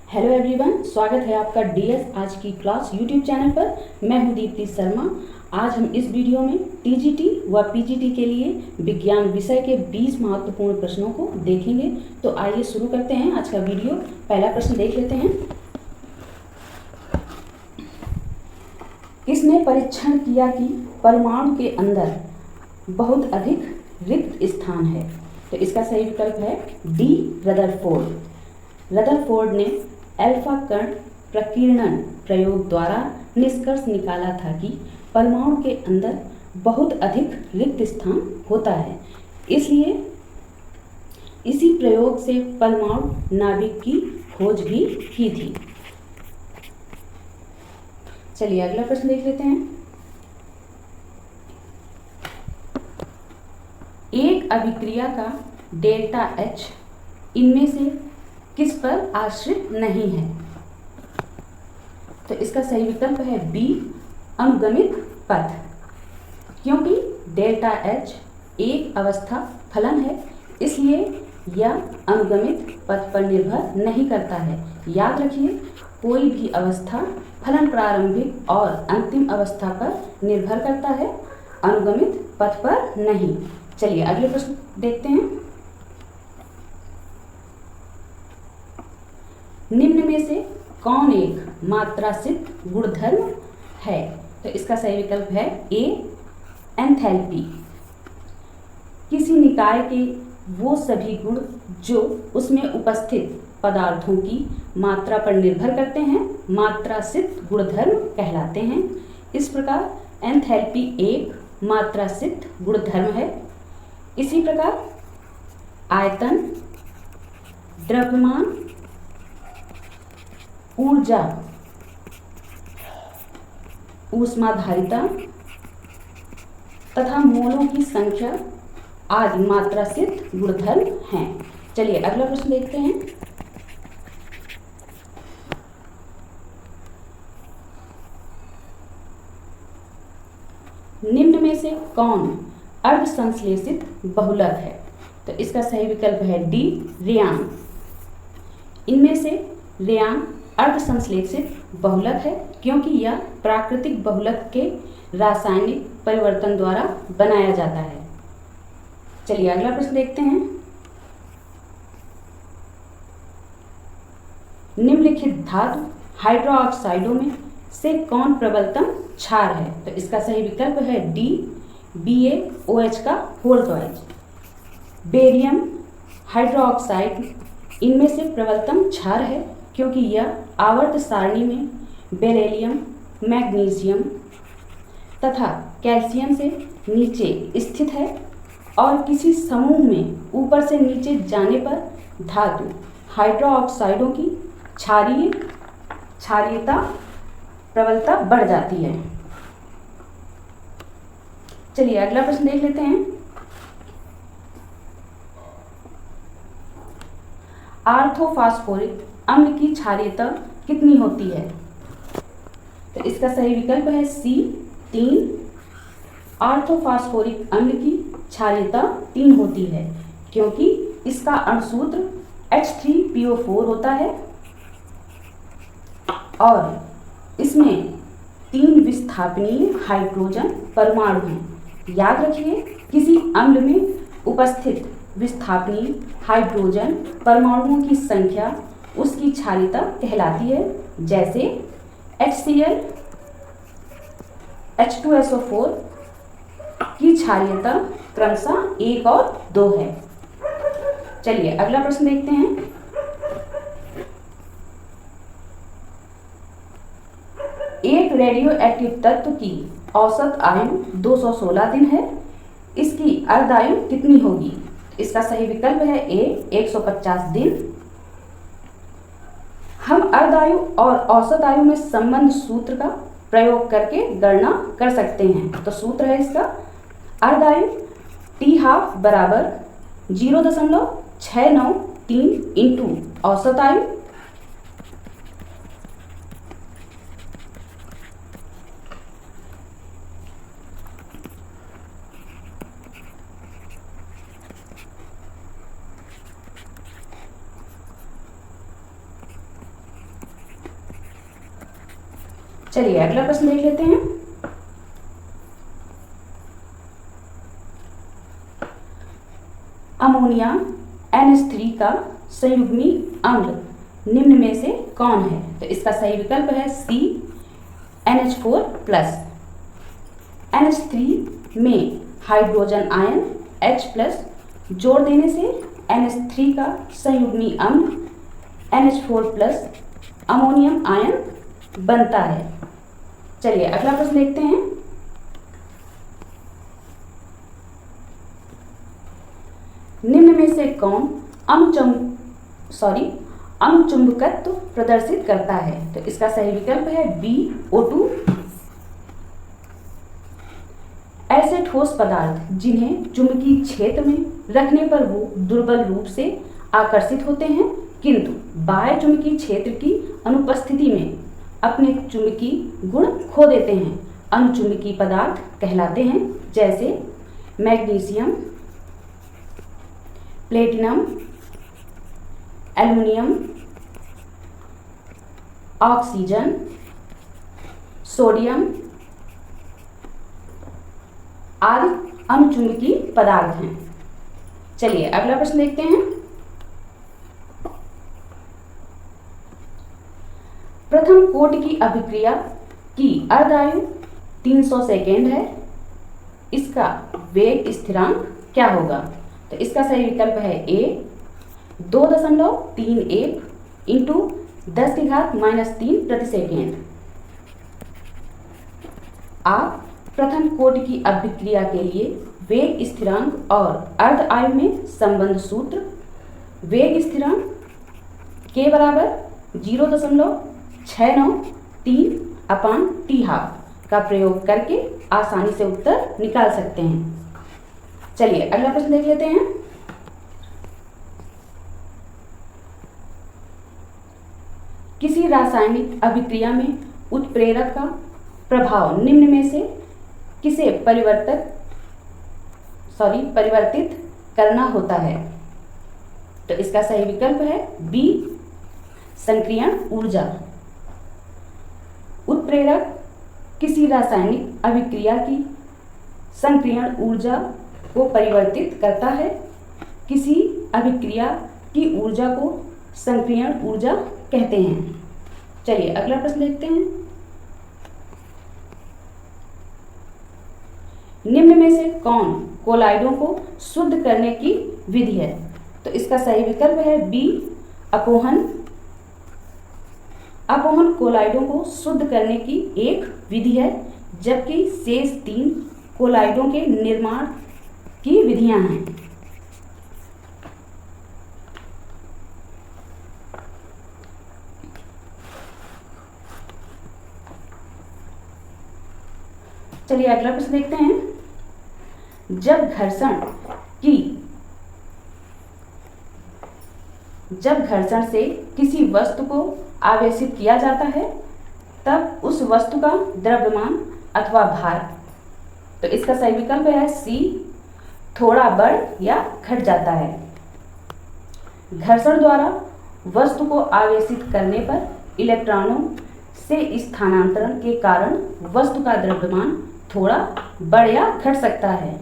Hello everyone, स्वागत है आपका डीएस आज की क्लास यूट्यूब चैनल पर। मैं हूं दीप्ति शर्मा। आज हम इस वीडियो में टीजीटी व पीजीटी के लिए विज्ञान विषय के 20 महत्वपूर्ण प्रश्नों को देखेंगे। तो आइए शुरू करते हैं आज का वीडियो। पहला प्रश्न देख लेते हैं। किसने परीक्षण किया कि परमाणु के अंदर बहुत अधिक रिक्त स्थान है? तो इसका सही विकल्प है डी, रदरफोर्ड। रदरफोर्ड ने अल्फा कण प्रकीर्णन प्रयोग द्वारा निष्कर्ष निकाला था कि परमाणु के अंदर बहुत अधिक रिक्त स्थान होता है। इसलिए इसी प्रयोग से परमाणु नाभिक की खोज भी की थी। चलिए अगला प्रश्न देख लेते हैं। एक अभिक्रिया का डेल्टा एच इनमें से किस पर आश्रित नहीं है? तो इसका सही विकल्प है बी, अनुगमित पथ। क्योंकि डेल्टा एच एक अवस्था फलन है, इसलिए यह अनुगमित पथ पर निर्भर नहीं करता है। याद रखिए, कोई भी अवस्था फलन प्रारंभिक और अंतिम अवस्था पर निर्भर करता है, अनुगमित पथ पर नहीं। चलिए अगले प्रश्न देखते हैं। निम्न में से कौन एक मात्रासिद्ध गुणधर्म है? तो इसका सही विकल्प है ए, एंथैल्पी। किसी निकाय के वो सभी गुण जो उसमें उपस्थित पदार्थों की मात्रा पर निर्भर करते हैं मात्रासिद्ध गुणधर्म कहलाते हैं। इस प्रकार एंथैल्पी एक मात्रासिद्ध गुणधर्म है। इसी प्रकार आयतन, द्रव्यमान, ऊर्जा, ऊष्माधारिता तथा मोलों की संख्या आदि मात्रासिद्ध गुणधर्म हैं। चलिए अगला प्रश्न देखते हैं। निम्न में से कौन अर्ध संश्लेषित बहुलक है? तो इसका सही विकल्प है डी, रेयान। इनमें से रेयान अर्ध संश्लेषित बहुलक है क्योंकि यह प्राकृतिक बहुलक के रासायनिक परिवर्तन द्वारा बनाया जाता है। चलिए अगला प्रश्न देखते हैं। निम्नलिखित धातु हाइड्रोक्साइडों में से कौन प्रबलतम क्षार है? तो इसका सही विकल्प है डी, BaOH का होल ट्वाइस। बेरियम हाइड्रोक्साइड इनमें से प्रबलतम क्षार है क्योंकि यह आवर्त सारणी में बेरिलियम, मैग्नीशियम तथा कैल्शियम से नीचे स्थित है और किसी समूह में ऊपर से नीचे जाने पर धातु हाइड्रोक्साइडों की क्षारीयता प्रबलता बढ़ जाती है। चलिए अगला प्रश्न देख लेते हैं। आर्थोफॉस्फोरिक अम्ल की क्षारीयता कितनी होती है? तो इसका सही विकल्प है सी, 3। आर्थोफॉस्फोरिक अम्ल की क्षारीयता 3 होती है क्योंकि इसका अणुसूत्र H3PO4 होता है और इसमें 3 विस्थापनीय हाइड्रोजन परमाणु हैं। याद रखिए, किसी अम्ल में उपस्थित विस्थापनीय हाइड्रोजन परमाणुओं की संख्या उसकी क्षारीयता कहलाती है। जैसे HCl, H2SO4 की क्षारीयता क्रमशः 1 और 2 है। चलिए अगला प्रश्न देखते हैं। एक रेडियो एक्टिव तत्व की औसत आयु 216 दिन है। इसकी अर्धायु कितनी होगी? इसका सही विकल्प है ए, 150 दिन। हम अर्धायु और औसत आयु में संबंध सूत्र का प्रयोग करके गणना कर सकते हैं। तो सूत्र है इसका, अर्धायु T½ बराबर 0.693 इंटू औसत आयु। चलिए अगला प्रश्न देख लेते हैं। अमोनिया NH3 का संयुग्मी अम्ल निम्न में से कौन है? तो इसका सही विकल्प है C NH4+। NH3 में हाइड्रोजन आयन H+ जोड़ देने से NH3 का संयुग्मी अम्ल NH4+ अमोनियम आयन बनता है। चलिए अगला प्रश्न देखते हैं। निम्न में से कौन अणुचुंबकत्व प्रदर्शित करता है? तो इसका सही विकल्प है B O2। ऐसे ठोस पदार्थ जिन्हें चुंबकीय क्षेत्र में रखने पर वो दुर्बल रूप से आकर्षित होते हैं किंतु बाह्य चुंबकीय क्षेत्र की अनुपस्थिति में अपने चुंबकीय गुण खो देते हैं, अणुचुंबकीय पदार्थ कहलाते हैं। जैसे magnesium, platinum, aluminium, oxygen, sodium आदि अणुचुंबकीय पदार्थ हैं। चलिए अगला प्रश्न देखते हैं। प्रथम कोट की अभिक्रिया की अर्धायु 300 सेकेंड है, इसका वेग स्थिरांक क्या होगा? तो इसका सही विकल्प है A 2.31 इंटू 10⁻³ प्रति सेकेंड। आप प्रथम कोट की अभिक्रिया के लिए वेग स्थिरांक और अर्ध आयु में संबंध सूत्र वेग स्थिरांक K बराबर 0.693/t½ का प्रयोग करके आसानी से उत्तर निकाल सकते हैं। चलिए अगला प्रश्न देख लेते हैं। किसी रासायनिक अभिक्रिया में उत्प्रेरक का प्रभाव निम्न में से किसे परिवर्तित करना होता है? तो इसका सही विकल्प है B संक्रियण ऊर्जा। उत्प्रेरक किसी रासायनिक अभिक्रिया की संक्रियण ऊर्जा को परिवर्तित करता है। किसी अभिक्रिया की ऊर्जा को संक्रियण ऊर्जा कहते हैं। चलिए अगला प्रश्न देखते हैं। निम्न में से कौन कोलाइडों को शुद्ध करने की विधि है? तो इसका सही विकल्प है B अपोहन। अपोहन कोलाइडों को शुद्ध करने की एक विधि है, जबकि शेष 3 कोलाइडों के निर्माण की विधियां हैं। चलिए अगला प्रश्न देखते हैं। जब घर्षण से किसी वस्तु को आवेशित किया जाता है तब उस वस्तु का द्रव्यमान अथवा भार, तो इसका सही विकल्प है C थोड़ा बढ़ या घट जाता है। घर्षण द्वारा वस्तु को आवेशित करने पर इलेक्ट्रॉनों से स्थानांतरण के कारण वस्तु का द्रव्यमान थोड़ा बढ़ या घट सकता है।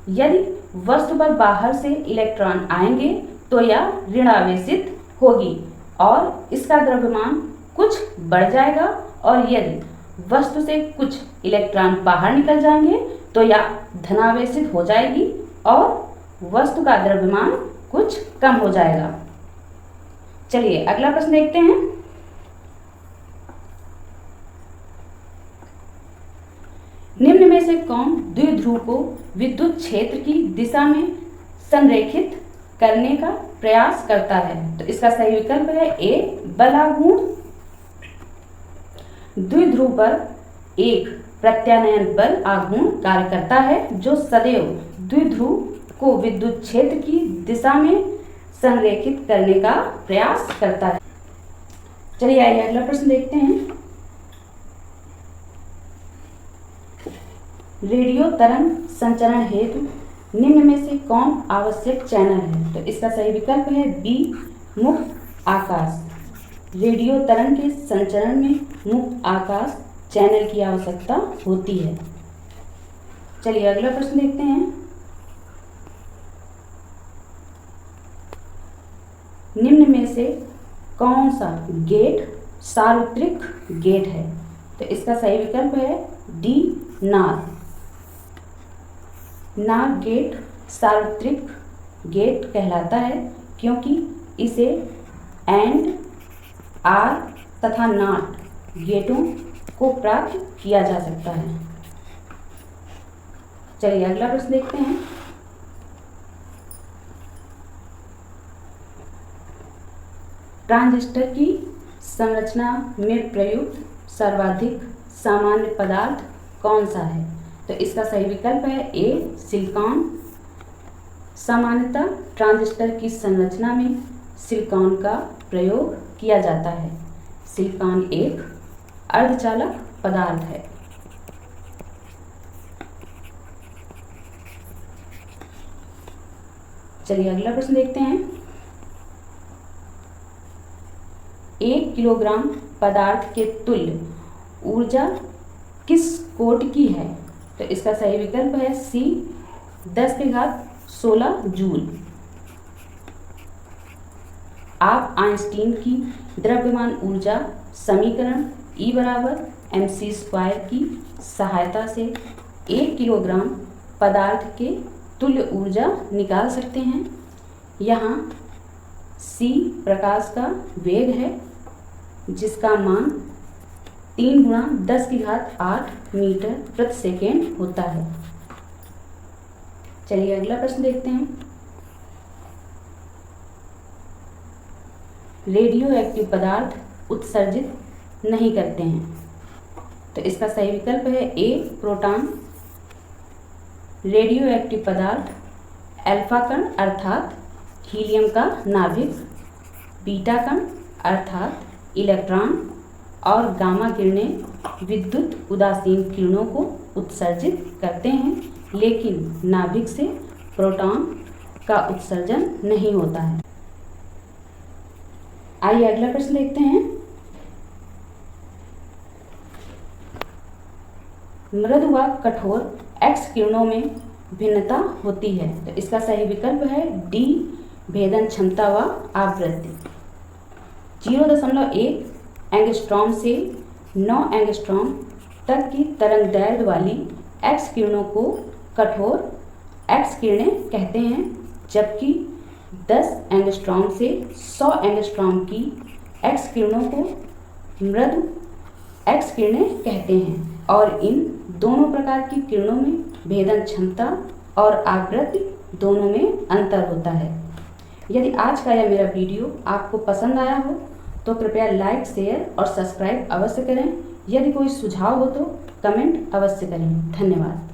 यदि वस्तु पर बाहर से इलेक्ट्रॉन आएंगे तो यह ऋणावेशित होगी और इसका द्रव्यमान कुछ बढ़ जाएगा, और यदि वस्तु से कुछ इलेक्ट्रॉन बाहर निकल जाएंगे तो यह धनावेशित हो जाएगी और वस्तु का द्रव्यमान कुछ कम हो जाएगा। चलिए अगला प्रश्न देखते हैं। निम्न में से कौन द्विध्रुव को विद्युत क्षेत्र की दिशा में संरेखित करने का प्रयास करता है? तो इसका सही विकल्प है A बलागुण। द्विध्रुव पर एक प्रत्यानयन बल आघूर्ण कार्य करता है जो सदैव द्विध्रुव को विद्युत क्षेत्र की दिशा में संरेखित करने का प्रयास करता है। चलिए आइए अगला प्रश्न देखते हैं। रेडियो तरंग संचरण हेतु निम्न में से कौन आवश्यक चैनल है? तो इसका सही विकल्प है B मुक्त आकाश। रेडियो तरंग के संचरण में मुक्त आकाश चैनल की आवश्यकता होती है। चलिए अगला प्रश्न देखते हैं। निम्न में से कौन सा गेट सार्वत्रिक गेट है? तो इसका सही विकल्प है डी, नार। नार गेट सार्वत्रिक गेट कहलाता है क्योंकि इसे एंड, आर तथा नॉट गेटों को प्राप्त किया जा सकता है। चलिए अगला प्रश्न देखते हैं। ट्रांजिस्टर की संरचना में प्रयुक्त सर्वाधिक सामान्य पदार्थ कौन सा है? तो इसका सही विकल्प है ए, सिलिकॉन। सामान्यतः ट्रांजिस्टर की संरचना में सिलिकॉन का प्रयोग किया जाता है। सिलिकॉन एक अर्धचालक पदार्थ है। चलिए अगला प्रश्न देखते हैं। 1 किलोग्राम पदार्थ के तुल्य ऊर्जा किस कोटि की है? तो इसका सही विकल्प है सी, 10⁻16 जूल। आप आइंस्टीन की द्रव्यमान ऊर्जा समीकरण E = mc² की सहायता से 1 किलोग्राम पदार्थ के तुल्य ऊर्जा निकाल सकते हैं। यहाँ c प्रकाश का वेग है जिसका मान 3×10⁸ मीटर प्रति सेकेंड होता है। चलिए अगला प्रश्न देखते हैं। रेडियो एक्टिव पदार्थ उत्सर्जित नहीं करते हैं। तो इसका सही विकल्प है ए, प्रोटॉन। रेडियो एक्टिव पदार्थ अल्फा कण अर्थात हीलियम का नाभिक, बीटा कण अर्थात इलेक्ट्रॉन और गामा किरणें विद्युत उदासीन किरणों को उत्सर्जित करते हैं, लेकिन नाभिक से प्रोटॉन का उत्सर्जन नहीं होता है। आइए अगला प्रश्न देखते हैं। मृदु व कठोर एक्स किरणों में भिन्नता होती है। तो इसका सही विकल्प है डी, भेदन क्षमता व आवृत्ति। 0.1 एंगस्ट्रॉम से 9 एंगस्ट्रॉम तक की तरंग दैर्ध्य वाली एक्स किरणों को कठोर एक्स किरणें कहते हैं, जबकि 10 एंगस्ट्रॉम से 100 एंगस्ट्रॉम की एक्स किरणों को मृदु एक्स किरणें कहते हैं। और इन दोनों प्रकार की किरणों में भेदन क्षमता और आवृत्ति दोनों में अंतर होता है। यदि आज का यह मेरा वीडियो आपको पसंद आया हो तो कृपया लाइक, शेयर और सब्सक्राइब अवश्य करें। यदि कोई सुझाव हो तो कमेंट अवश्य करें। धन्यवाद।